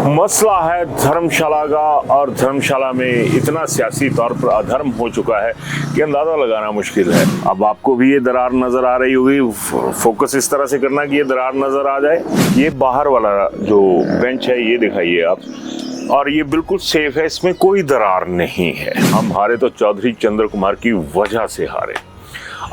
मसला है धर्मशाला का, और धर्मशाला में इतना सियासी तौर पर अधर्म हो चुका है कि अंदाजा लगाना मुश्किल है। अब आपको भी ये दरार नजर आ रही होगी, फोकस इस तरह से करना कि ये दरार नजर आ जाए। ये बाहर वाला जो बेंच है ये दिखाइए आप, और ये बिल्कुल सेफ है, इसमें कोई दरार नहीं है। हम हारे तो चौधरी चंद्र कुमार की वजह से हारे।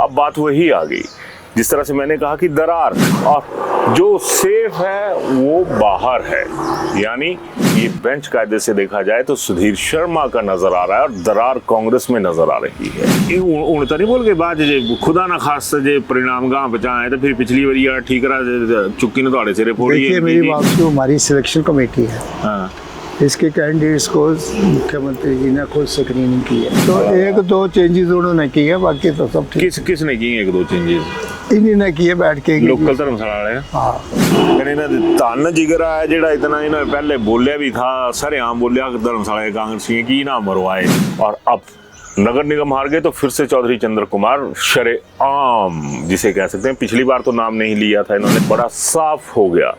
अब बात वही आ गई जिस तरह से मैंने कहा कि दरार, और जो सेफ है वो बाहर है। यानी ये बेंच कायदे से देखा जाए तो सुधीर शर्मा का नजर आ रहा है और दरार कांग्रेस में नजर आ रही है। उन तो नहीं बोल के बाद खुदा ना खास जे परिणाम गांव बचाए तो फिर पिछली बार ठीक रहा चुक्की ने थोड़े सिरे फोड़ी। देखिए मेरी बात तो हमारी सिलेक्शन कमेटी है, हाँ, इसके कैंडिडेट्स को मुख्यमंत्री जी ने खुद स्क्रीनिंग की है, तो एक दो चेंजेस उन्होंने की है, बाकी तो सब ठीक। किसने की एक दो चेंजेस? इन्हीं ने किए बैठ के लोकल धर्मशाला वाले। हाँ, धन जिगरा है जेड़ा इतना इन्होंने पहले बोलिया भी था, सरेआम बोलिया धर्मशाला के कांग्रेसियों की ना मरवाए, और अब नगर निगम हार गए तो फिर से चौधरी चंद्र कुमार शरेआम जिसे कह सकते हैं। पिछली बार तो नाम नहीं लिया था इन्होंने। बड़ा साफ हो गया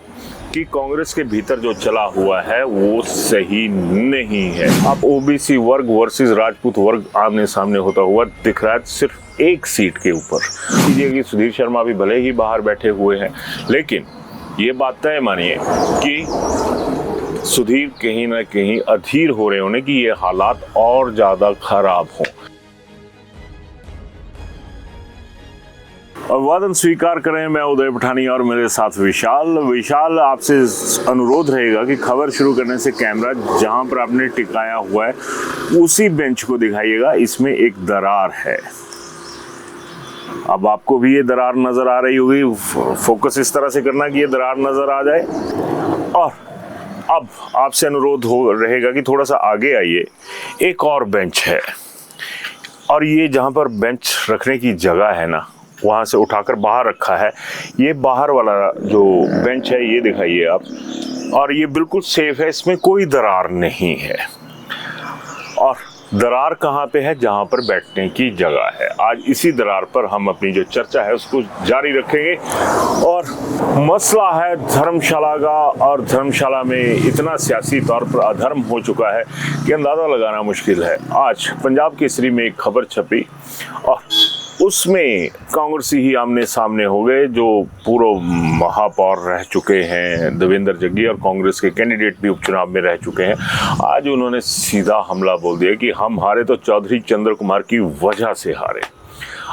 कि कांग्रेस के भीतर जो चला हुआ है वो सही नहीं है। अब ओबीसी वर्ग वर्सेस राजपूत वर्ग आमने सामने होता हुआ दिख रहा है सिर्फ एक सीट के ऊपर। कीजिए कि सुधीर शर्मा भी भले ही बाहर बैठे हुए हैं, लेकिन ये बात तय मानिए कि सुधीर कहीं ना कहीं अधीर हो रहे होने कि ये हालात और ज्यादा खराब हों। अभिवादन स्वीकार करें, मैं उदय पठानी और मेरे साथ विशाल आपसे अनुरोध रहेगा कि खबर शुरू करने से कैमरा जहां पर आपने टिकाया हुआ है उसी बेंच को दिखाइएगा। इसमें एक दरार है। अब आपको भी ये दरार नजर आ रही होगी, फोकस इस तरह से करना कि ये दरार नजर आ जाए। और अब आपसे अनुरोध हो रहेगा कि थोड़ा सा आगे आइए। एक और बेंच है, और ये जहां पर बेंच रखने की जगह है ना, वहां से उठाकर बाहर रखा है। ये बाहर वाला जो बेंच है ये दिखाइए आप, और ये बिल्कुल सेफ है, इसमें कोई दरार नहीं है। और दरार कहाँ पे है? जहां पर बैठने की जगह है। आज इसी दरार पर हम अपनी जो चर्चा है उसको जारी रखेंगे। और मसला है धर्मशाला का, और धर्मशाला में इतना सियासी तौर पर अधर्म हो चुका है कि अंदाजा लगाना मुश्किल है। आज पंजाब केसरी में एक खबर छपी और उसमें कांग्रेसी ही आमने सामने हो गए, जो पूर्व महापौर रह चुके हैं देवेंद्र जग्गी और कांग्रेस के कैंडिडेट भी उपचुनाव में रह चुके हैं। आज उन्होंने सीधा हमला बोल दिया कि हम हारे तो चौधरी चंद्र कुमार की वजह से हारे।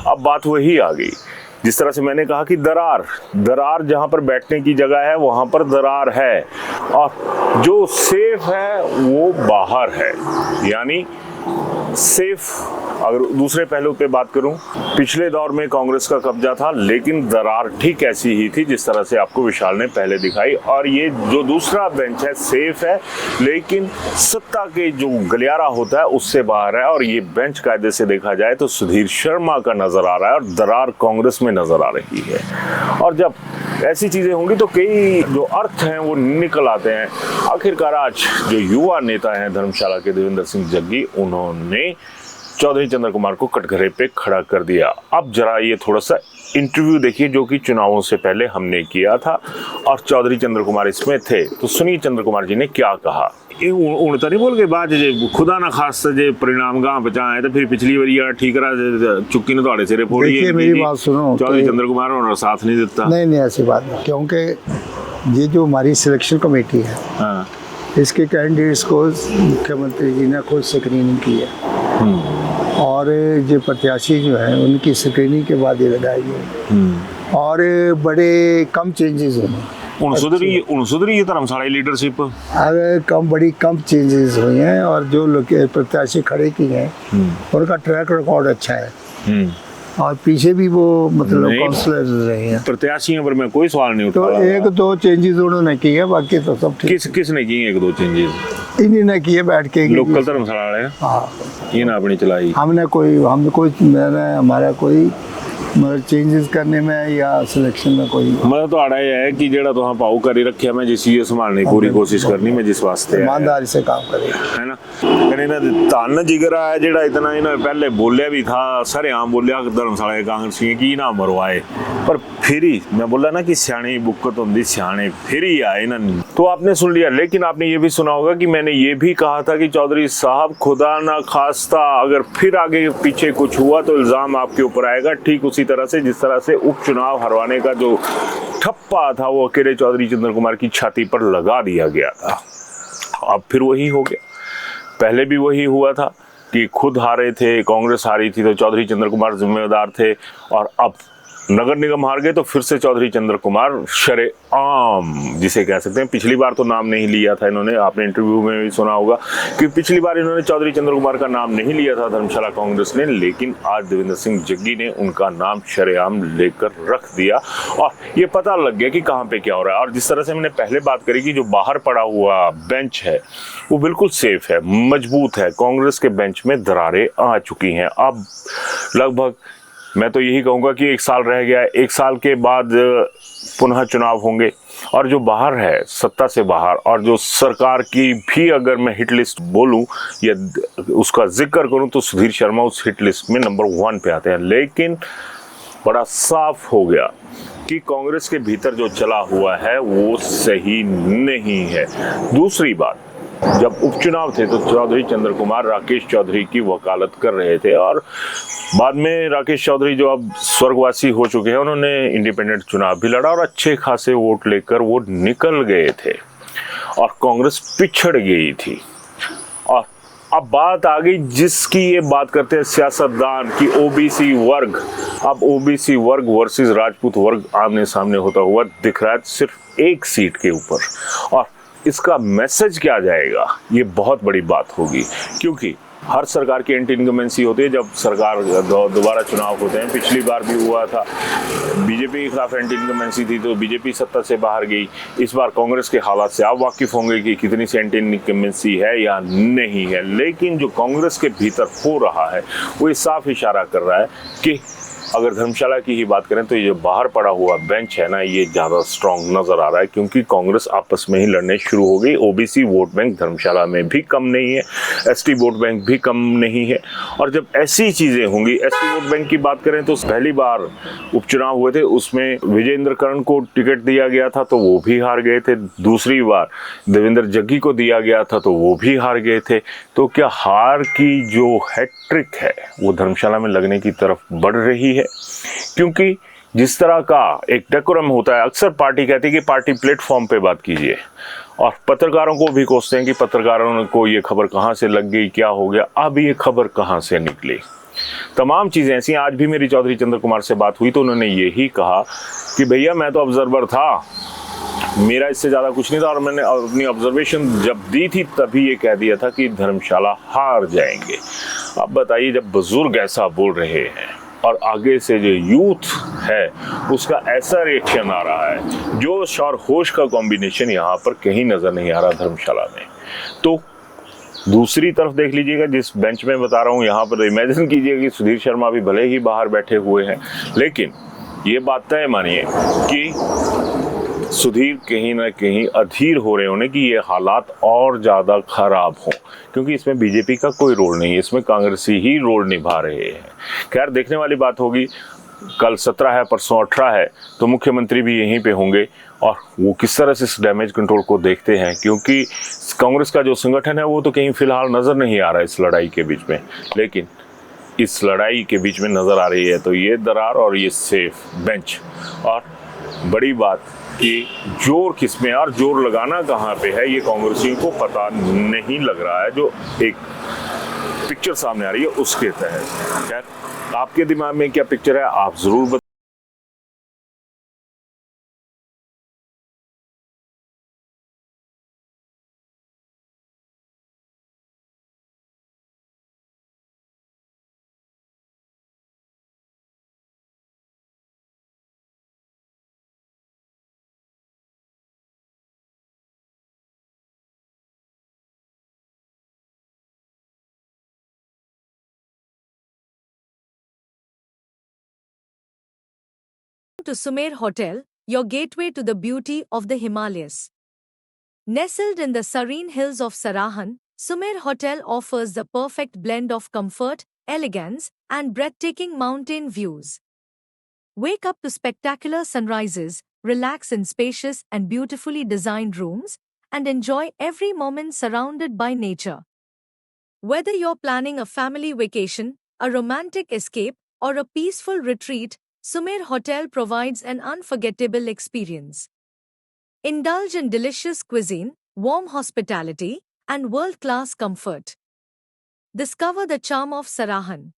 अब बात वही आ गई जिस तरह से मैंने कहा कि दरार जहां पर बैठने की जगह है वहां पर दरार है, और जो सेफ है वो बाहर है। यानी सेफ, अगर दूसरे पहलू पे बात करूं, पिछले दौर में कांग्रेस का कब्जा था, लेकिन दरार ठीक ऐसी ही थी जिस तरह से आपको विशाल ने पहले दिखाई। और ये जो दूसरा बेंच है सेफ है, लेकिन सत्ता के जो गलियारा होता है उससे बाहर है। और ये बेंच कायदे से देखा जाए तो सुधीर शर्मा का नजर आ रहा है और दरार कांग्रेस में नजर आ रही है। और जब ऐसी चीजें होंगी तो कई जो अर्थ हैं वो निकल आते हैं। आखिरकार आज जो युवा नेता हैं धर्मशाला के देवेंद्र सिंह जग्गी, उन्होंने चौधरी चंद्र कुमार को कटघरे पे खड़ा कर दिया। अब जरा ये थोड़ा सा इंटरव्यू देखिए जो कि चुनावों से पहले हमने किया था, और चौधरी चंद्र कुमार इसमें थे। तो सुनिए चंद्र कुमार जी ने क्या कहा। उन तो नहीं बोल के बाद खुदा ना खास जे परिणाम गांव बचाए तो फिर पिछली बार ठीक रहा चुक्की ने थोड़े सिरे फोड़ी। देखिए मेरी बात सुनो, चौधरी चंद्र कुमार उन्होंने साथ नहीं देता। नहीं ऐसी बात नहीं, क्योंकि ये जो हमारी सिलेक्शन कमेटी है, हाँ, इसके कैंडिडेट्स को मुख्यमंत्री जी ने खुद स्क्रीनिंग की है, और जो प्रत्याशी जो है उनकी स्क्रीनिंग के बाद ये लगाई गई, और बड़े कम चेंजेस हुए। उनसुधरी धर्मशाला लीडरशिप अरे बड़ी कम चेंजेस हुए हैं, और जो लोग प्रत्याशी खड़े किए हैं उनका ट्रैक रिकॉर्ड अच्छा है, और पीछे भी वो मतलब काउंसलर रहे हैं। प्रत्याशियों पर मैं कोई सवाल नहीं उठा। तो एक दो चेंजेस उन्होंने किए हैं, बाकी तो सब ठीक। किसने किए एक दो चेंजेस? इन्हीं ने किए बैठ के। लोकल धर्मशाला वाले। हाँ, ये ना अपनी चलाई। हमने हमारा कोई मतलब चेंजेस करने में या सिलेक्शन में कोई मतलब तो आड़ा है कि जेड़ा तो पाऊ करी रखिया मैं जिस ये संभालने की पूरी कोशिश करनी मैं जिस वास्ते ईमानदारी से काम करे, है ना। धन जिगरा है जेड़ा इतना इन्होंने पहले बोलिया भी था, सरेआम बोलिया धर्मशाला के कांग्रेसियों की ना मरवाए, पर फिर ही मैं बोला ना कि सियाने बुक्कत होंदी, सियाने फिर ही आए ना। तो आपने सुन लिया, लेकिन आपने ये भी सुना होगा कि मैंने ये भी कहा था कि चौधरी साहब खुदा ना खास्ता अगर फिर आगे पीछे कुछ हुआ तो इल्ज़ाम आपके ऊपर आएगा, ठीक उसी तरह से जिस तरह से उपचुनाव हरवाने का जो ठप्पा था वो अकेले चौधरी चंद्र कुमार की छाती पर लगा दिया गया था। अब फिर वही हो गया। पहले भी वही हुआ था कि खुद हारे थे, कांग्रेस हारी थी तो चौधरी चंद्र कुमार जिम्मेदार थे, और अब नगर निगम हार गए तो फिर से चौधरी चंद्र कुमार शरेआम जिसे कह सकते हैं। पिछली बार तो नाम नहीं लिया था इन्होंने, आपने इंटरव्यू में भी सुना होगा कि पिछली बार इन्होंने चौधरी चंद्र कुमार का नाम नहीं लिया था धर्मशाला कांग्रेस ने, लेकिन आज देवेंद्र सिंह जग्गी ने उनका नाम शरेआम लेकर रख दिया और ये पता लग गया कि कहाँ पे क्या हो रहा है। और जिस तरह से मैंने पहले बात करी कि जो बाहर पड़ा हुआ बेंच है वो बिल्कुल सेफ है, मजबूत है। कांग्रेस के बेंच में दरारें आ चुकी हैं। अब लगभग मैं तो यही कहूँगा कि 1 साल रह गया है, 1 साल के बाद पुनः चुनाव होंगे और जो बाहर है सत्ता से बाहर, और जो सरकार की भी अगर मैं हिट लिस्ट बोलूँ या उसका जिक्र करूँ तो सुधीर शर्मा उस हिट लिस्ट में नंबर 1 पे आते हैं। लेकिन बड़ा साफ हो गया कि कांग्रेस के भीतर जो चला हुआ है वो सही नहीं है। दूसरी बात, जब उपचुनाव थे तो चौधरी चंद्र कुमार राकेश चौधरी की वकालत कर रहे थे और बाद में राकेश चौधरी जो अब स्वर्गवासी हो चुके हैं उन्होंने इंडिपेंडेंट चुनाव भी लड़ा और अच्छे खासे वोट लेकर वो निकल गए थे और कांग्रेस पिछड़ गई थी। और अब बात आ गई जिसकी ये बात करते हैं सियासतदान की, ओबीसी वर्ग। अब ओबीसी वर्ग वर्सेस राजपूत वर्ग आमने सामने होता हुआ दिख रहा है सिर्फ एक सीट के ऊपर, और इसका मैसेज क्या जाएगा ये बहुत बड़ी बात होगी, क्योंकि हर सरकार की एंटी इनकम्बेंसी होती है जब सरकार दोबारा चुनाव होते हैं। पिछली बार भी हुआ था, बीजेपी के खिलाफ एंटी इनकम्बेंसी थी तो बीजेपी सत्ता से बाहर गई। इस बार कांग्रेस के हालात से आप वाकिफ होंगे कि कितनी सी एंटी इनकम्बेंसी है या नहीं है, लेकिन जो कांग्रेस के भीतर हो रहा है वो ये साफ इशारा कर रहा है कि अगर धर्मशाला की ही बात करें तो ये जो बाहर पड़ा हुआ बेंच है ना, ये ज़्यादा स्ट्रांग नज़र आ रहा है, क्योंकि कांग्रेस आपस में ही लड़ने शुरू हो गई। ओबीसी वोट बैंक धर्मशाला में भी कम नहीं है, एसटी वोट बैंक भी कम नहीं है। और जब ऐसी चीज़ें होंगी, एसटी वोट बैंक की बात करें तो पहली बार उपचुनाव हुए थे उसमें विजेंद्र कर्ण को टिकट दिया गया था तो वो भी हार गए थे। दूसरी बार देवेंद्र जग्गी को दिया गया था तो वो भी हार गए थे। तो क्या हार की जो हैट्रिक है वो धर्मशाला में लगने की तरफ बढ़ रही है? क्योंकि जिस तरह का एक डेकोरम होता है, अक्सर पार्टी कहती है कि पार्टी प्लेटफॉर्म पे बात कीजिए, और पत्रकारों को भी कोसते हैं कि पत्रकारों को ये खबर कहाँ से लग गई, क्या हो गया, अब ये खबर कहाँ से निकली। तमाम चीज़ें ऐसी। आज भी मेरी चौधरी चंद्र कुमार से बात हुई तो उन्होंने यही कहा कि भैया मैं तो ऑब्जर्वर था, मेरा इससे ज़्यादा कुछ नहीं था, और मैंने अपनी ऑब्जर्वेशन जब दी थी तभी ये कह दिया था कि धर्मशाला हार जाएंगे। अब बताइए, जब बुजुर्ग ऐसा बोल रहे हैं और आगे से जो यूथ है उसका ऐसा रिएक्शन आ रहा है, जोश और होश का कॉम्बिनेशन यहाँ पर कहीं नज़र नहीं आ रहा धर्मशाला में। तो दूसरी तरफ देख लीजिएगा, जिस बेंच में बता रहा हूँ यहाँ पर इमेजिन कीजिएगा कि सुधीर शर्मा भी भले ही बाहर बैठे हुए हैं, लेकिन ये बात तय मानिए कि सुधीर कहीं ना कहीं अधीर हो रहे होने कि ये हालात और ज़्यादा खराब हों, क्योंकि इसमें बीजेपी का कोई रोल नहीं है, इसमें कांग्रेसी ही रोल निभा रहे हैं। खैर, देखने वाली बात होगी। कल 17 है, परसों 18 है, तो मुख्यमंत्री भी यहीं पे होंगे और वो किस तरह से इस डैमेज कंट्रोल को देखते हैं, क्योंकि कांग्रेस का जो संगठन है वो तो कहीं फिलहाल नज़र नहीं आ रहा है इस लड़ाई के बीच में, लेकिन इस लड़ाई के बीच में नज़र आ रही है तो ये दरार और ये सेफ बेंच। और बड़ी बात कि जोर किस में और जोर लगाना कहाँ पे है ये कांग्रेसियों को पता नहीं लग रहा है। जो एक पिक्चर सामने आ रही है उसके तहत, खैर आपके दिमाग में क्या पिक्चर है आप जरूर बताइए। To Sumer Hotel, your gateway to the beauty of the Himalayas. Nestled in the serene hills of Sarahan, Sumer Hotel offers the perfect blend of comfort, elegance, and breathtaking mountain views. Wake up to spectacular sunrises, relax in spacious and beautifully designed rooms, and enjoy every moment surrounded by nature. Whether you're planning a family vacation, a romantic escape, or a peaceful retreat, Sumer Hotel provides an unforgettable experience. Indulge in delicious cuisine, warm hospitality, and world-class comfort. Discover the charm of Sarahan,